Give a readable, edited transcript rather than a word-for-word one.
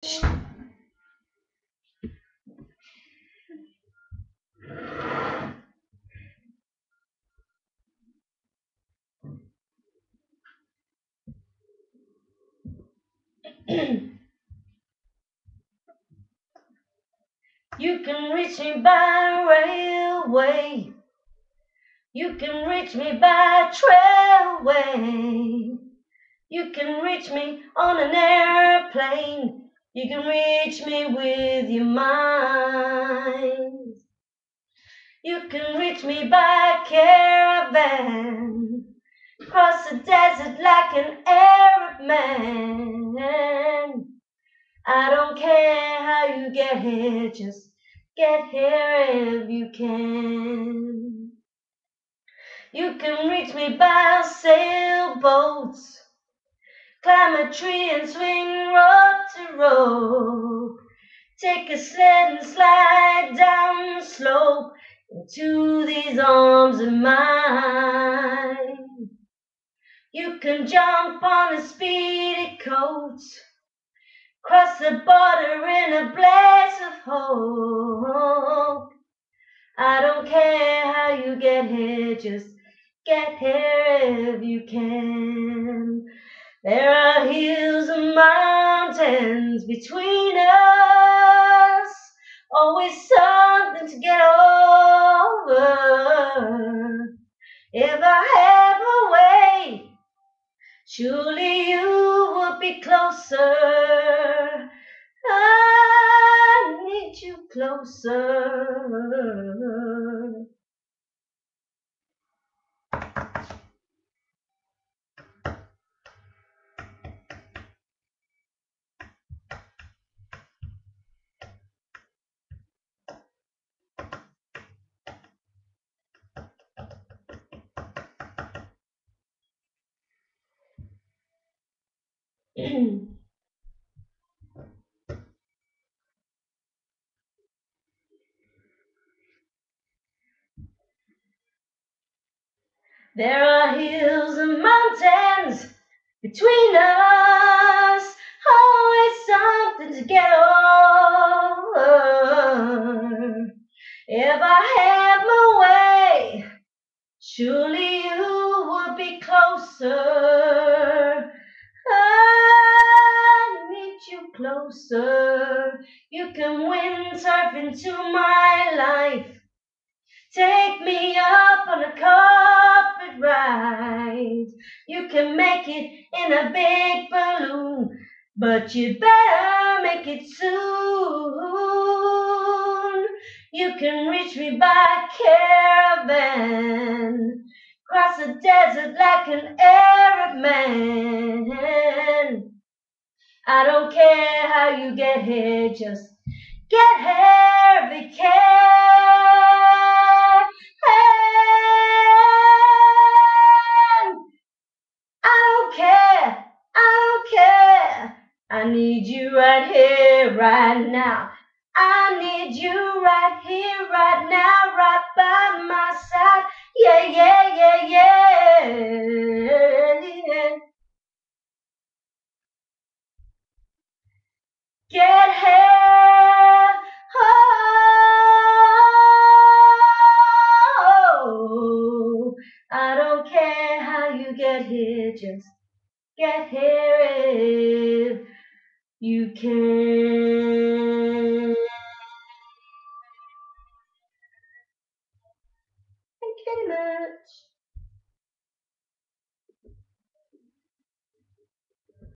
You can reach me by railway. You can reach me by trailway. You can reach me on an airplane. You can reach me with your mind. You can reach me by caravan. Cross the desert like an Arab man. I don't care how you get here, just get here if you can. You can reach me by sailboats, climb a tree and swing rope to rope, take a sled and slide down the slope into these arms of mine. You can jump on a speedy coat, cross the border in a blaze of hope. I don't care how you get here, just get here if you can. There are hills and mountains between us, always something to get over. If I had my way, surely you would be closer. I need you closer. There are hills and mountains between us, always something to get over. If I had my way, surely you would be closer. I need you closer. You can windsurf into my life. Take me up on a carpet ride. You can make it in a big balloon, but you better make it soon. You can reach me by caravan, cross the desert like an Arab man. I don't care how you get here, just get here if you can. I don't care, I don't care. I need you right here, right now. I need you right here, right now, right by my side. Yeah, yeah, yeah, yeah. Get here. Oh, I don't care how you get here, just get here if you can. Thank you very much.